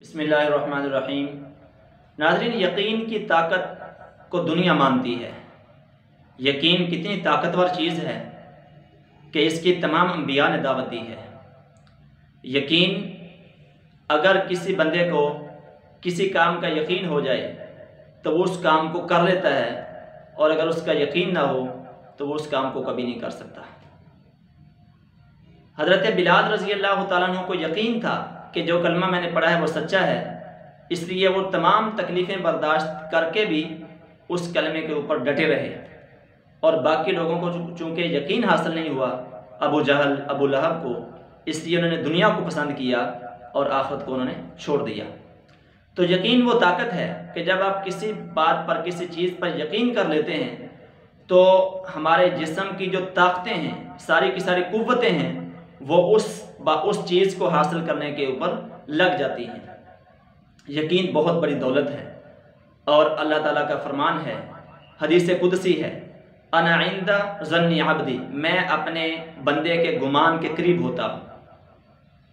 بسم اللہ الرحمن الرحیم۔ ناظرین، یقین کی طاقت کو دنیا مانتی ہے۔ یقین کتنی طاقتور چیز ہے کہ اس کی تمام انبیاء نے دعوت دی ہے۔ یقین اگر کسی بندے کو کسی کام کا یقین ہو جائے تو وہ اس کام کو کر لیتا ہے، اور اگر اس کا یقین نہ ہو تو وہ اس کام کو کبھی نہیں کر سکتا۔ حضرت بلال رضی اللہ تعالیٰ عنہ کو یقین تھا کہ جو کلمہ میں نے پڑھا ہے وہ سچا ہے، اس لیے وہ تمام تکلیفیں برداشت کر کے بھی اس کلمے کے اوپر ڈٹے رہے، اور باقی لوگوں کو چونکہ یقین حاصل نہیں ہوا، ابو جہل، ابو لہب کو، اس لیے انہوں نے دنیا کو پسند کیا اور آخرت کو انہوں نے چھوڑ دیا۔ تو یقین وہ طاقت ہے کہ جب آپ کسی بات پر، کسی چیز پر یقین کر لیتے ہیں تو ہمارے جسم کی جو طاقتیں ہیں، ساری کی ساری قوتیں ہیں، وہ اس چیز کو حاصل کرنے کے اوپر لگ جاتی ہیں۔ یقین بہت بڑی دولت ہے، اور اللہ تعالیٰ کا فرمان ہے، حدیث قدسی ہے، انا عند ظن عبدی، میں اپنے بندے کے گمان کے قریب ہوتا ہوں۔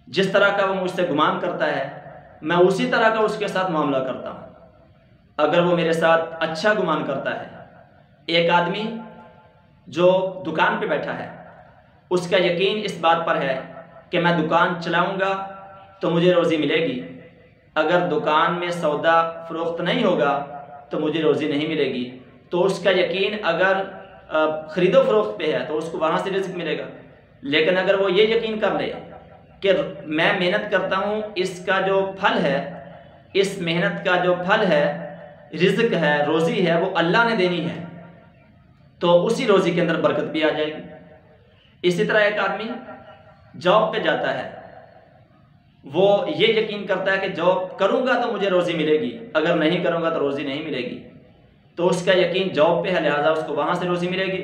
جس طرح کا وہ مجھ سے گمان کرتا ہے میں اسی طرح کا اس کے ساتھ معاملہ کرتا ہوں۔ اگر وہ میرے ساتھ اچھا گمان کرتا ہے، ایک آدمی جو دکان پہ بیٹھا ہے، اس کا یقین اس بات پر ہے کہ میں دکان چلاؤں گا تو مجھے روزی ملے گی، اگر دکان میں سودا فروخت نہیں ہوگا تو مجھے روزی نہیں ملے گی، تو اس کا یقین اگر خرید و فروخت پہ ہے تو اس کو وہاں سے رزق ملے گا۔ لیکن اگر وہ یہ یقین کر لے کہ میں محنت کرتا ہوں، اس کا جو پھل ہے، اس محنت کا جو پھل ہے، رزق ہے، روزی ہے، وہ اللہ نے دینی ہے، تو اسی روزی کے اندر برکت بھی آ جائے گی۔ اسی طرح ایک آدمی جاب پہ جاتا ہے، وہ یہ یقین کرتا ہے کہ جاب کروں گا تو مجھے روزی ملے گی، اگر نہیں کروں گا تو روزی نہیں ملے گی، تو اس کا یقین جاب پہ ہے، لہٰذا اس کو وہاں سے روزی ملے گی،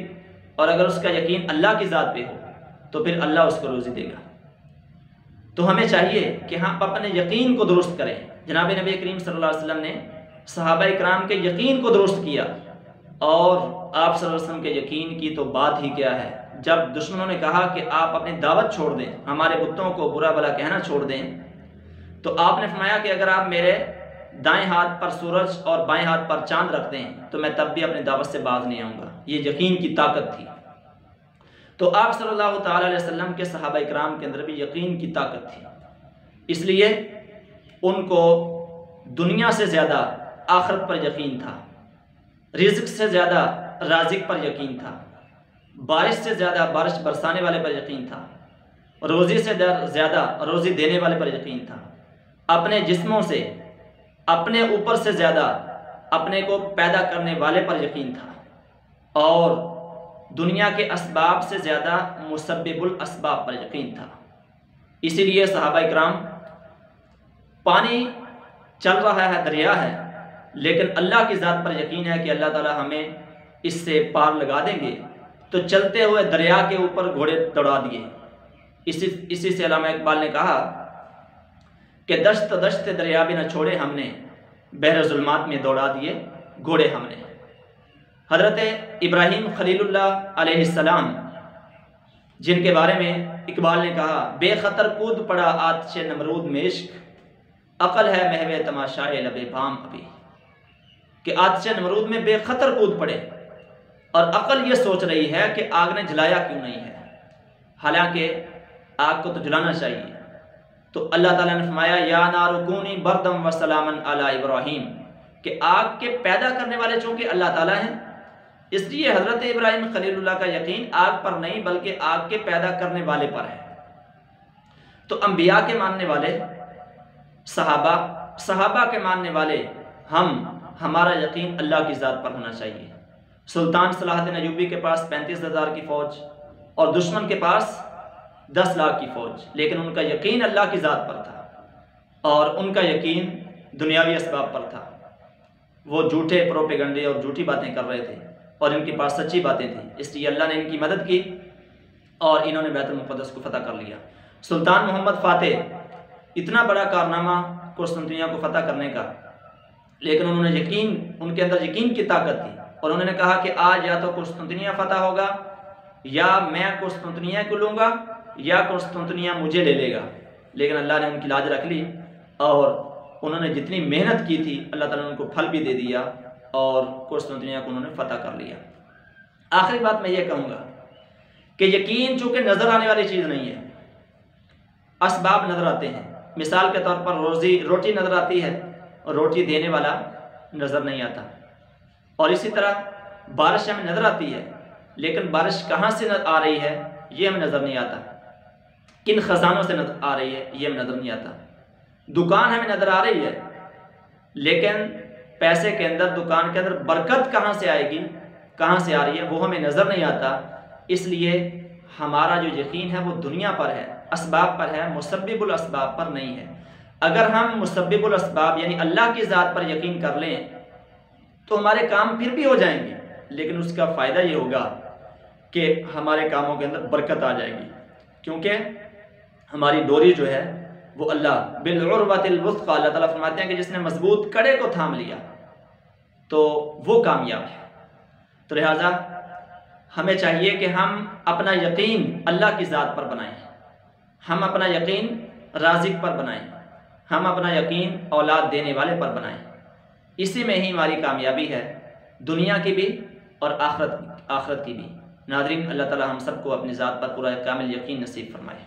اور اگر اس کا یقین اللہ کی ذات پہ ہو تو پھر اللہ اس کو روزی دے گا۔ تو ہمیں چاہیے کہ ہم اپنے یقین کو درست کریں۔ جناب نبی کریم صلی اللہ علیہ وسلم نے صحابہ اکرام کے یقین کو درست کیا، اور آپ صلی اللہ علیہ وسلم کے یقین کی تو بات ہی کیا ہے۔ جب دشمنوں نے کہا کہ آپ اپنی دعوت چھوڑ دیں، ہمارے بتوں کو برا بھلا کہنا چھوڑ دیں، تو آپ نے فرمایا کہ اگر آپ میرے دائیں ہاتھ پر سورج اور بائیں ہاتھ پر چاند رکھ دیں تو میں تب بھی اپنی دعوت سے باز نہیں آؤں گا۔ یہ یقین کی طاقت تھی۔ تو آپ صلی اللہ تعالیٰ علیہ وسلم کے صحابہ اکرام کے اندر بھی یقین کی طاقت تھی، اس لیے ان کو دنیا سے زیادہ آخرت پر یقین تھا، رزق سے زیادہ رازق پر یقین تھا، بارش سے زیادہ بارش برسانے والے پر یقین تھا، روزی سے زیادہ روزی دینے والے پر یقین تھا، اپنے جسموں سے، اپنے اوپر سے زیادہ اپنے کو پیدا کرنے والے پر یقین تھا، اور دنیا کے اسباب سے زیادہ مسبب الاسباب پر یقین تھا۔ اسی لیے صحابہ اکرام، پانی چل رہا ہے، دریا ہے، لیکن اللہ کی ذات پر یقین ہے کہ اللہ تعالیٰ ہمیں اس سے پار لگا دیں گے، تو چلتے ہوئے دریا کے اوپر گھوڑے دوڑا دیے۔ اسی سے علامہ اقبال نے کہا کہ دشت دشت دریا بھی نہ چھوڑے ہم نے، بحر ظلمات میں دوڑا دیے گھوڑے ہم نے۔ حضرت ابراہیم خلیل اللہ علیہ السلام، جن کے بارے میں اقبال نے کہا بے خطر کود پڑا آتش نمرود میں عشق، عقل ہے محو تماشائے لب بام ابھی، کہ آتش نمرود میں بے خطر کود پڑے، اور عقل یہ سوچ رہی ہے کہ آگ نے جلایا کیوں نہیں ہے، حالانکہ آگ کو تو جلانا چاہیے۔ تو اللہ تعالیٰ نے فرمایا یا نار کونی بردم و سلاما علی ابراہیم، کہ آگ کے پیدا کرنے والے چونکہ اللہ تعالیٰ ہیں، اس لیے حضرت ابراہیم خلیل اللہ کا یقین آگ پر نہیں بلکہ آگ کے پیدا کرنے والے پر ہے۔ تو انبیاء کے ماننے والے، صحابہ کے ماننے والے، ہمارا یقین اللہ کی ذات پر ہونا چاہیے۔ سلطان صلاح الدین ایوبی کے پاس 35,000 کی فوج اور دشمن کے پاس 10 لاکھ کی فوج، لیکن ان کا یقین اللہ کی ذات پر تھا، اور ان کا یقین دنیاوی اسباب پر تھا۔ وہ جھوٹے پروپیگنڈے اور جھوٹی باتیں کر رہے تھے، اور ان کے پاس سچی باتیں تھیں، اس لیے اللہ نے ان کی مدد کی اور انہوں نے بیت المقدس کو فتح کر لیا۔ سلطان محمد فاتح، اتنا بڑا کارنامہ قسطنطنیہ کو فتح کرنے کا، لیکن انہوں نے یقین، ان کے اندر یقین کی طاقت تھی، اور انہوں نے کہا کہ آج یا تو قسطنطنیہ فتح ہوگا، یا میں قسطنطنیہ کو لوں گا، یا قسطنطنیہ مجھے لے لے گا۔ لیکن اللہ نے ان کی لاج رکھ لی، اور انہوں نے جتنی محنت کی تھی اللہ تعالیٰ نے ان کو پھل بھی دے دیا اور کوسطوں دنیا کو انہوں نے فتح کر لیا۔ آخری بات میں یہ کہوں گا کہ یقین چونکہ نظر آنے والی چیز نہیں ہے، اسباب نظر آتے ہیں۔ مثال کے طور پر روٹی نظر آتی ہے اور روٹی دینے والا نظر نہیں آتا، اور اسی طرح بارش ہمیں نظر آتی ہے لیکن بارش کہاں سے آ رہی ہے یہ ہمیں نظر نہیں آتا، کن خزانوں سے نظر آ رہی ہے یہ ہمیں نظر نہیں آتا۔ دکان ہمیں نظر آ رہی ہے لیکن پیسے کے اندر، دکان کے اندر برکت کہاں سے آئے گی، کہاں سے آ رہی ہے وہ ہمیں نظر نہیں آتا۔ اس لیے ہمارا جو یقین ہے وہ دنیا پر ہے، اسباب پر ہے، مسبب الاسباب پر نہیں ہے۔ اگر ہم مسبب الاسباب یعنی اللہ کی ذات پر یقین کر لیں تو ہمارے کام پھر بھی ہو جائیں گے، لیکن اس کا فائدہ یہ ہوگا کہ ہمارے کاموں کے اندر برکت آ جائے گی، کیونکہ ہماری ڈوری جو ہے وہ اللہ بالعروۃ الوثقی، اللہ تعالیٰ فرماتے ہیں کہ جس نے مضبوط کڑے کو تھام لیا تو وہ کامیاب ہے۔ تو لہٰذا ہمیں چاہیے کہ ہم اپنا یقین اللہ کی ذات پر بنائیں، ہم اپنا یقین رازق پر بنائیں، ہم اپنا یقین اولاد دینے والے پر بنائیں۔ اسی میں ہی ہماری کامیابی ہے، دنیا کی بھی اور آخرت کی بھی۔ ناظرین، اللہ تعالیٰ ہم سب کو اپنی ذات پر پورا کامل یقین نصیب فرمائے۔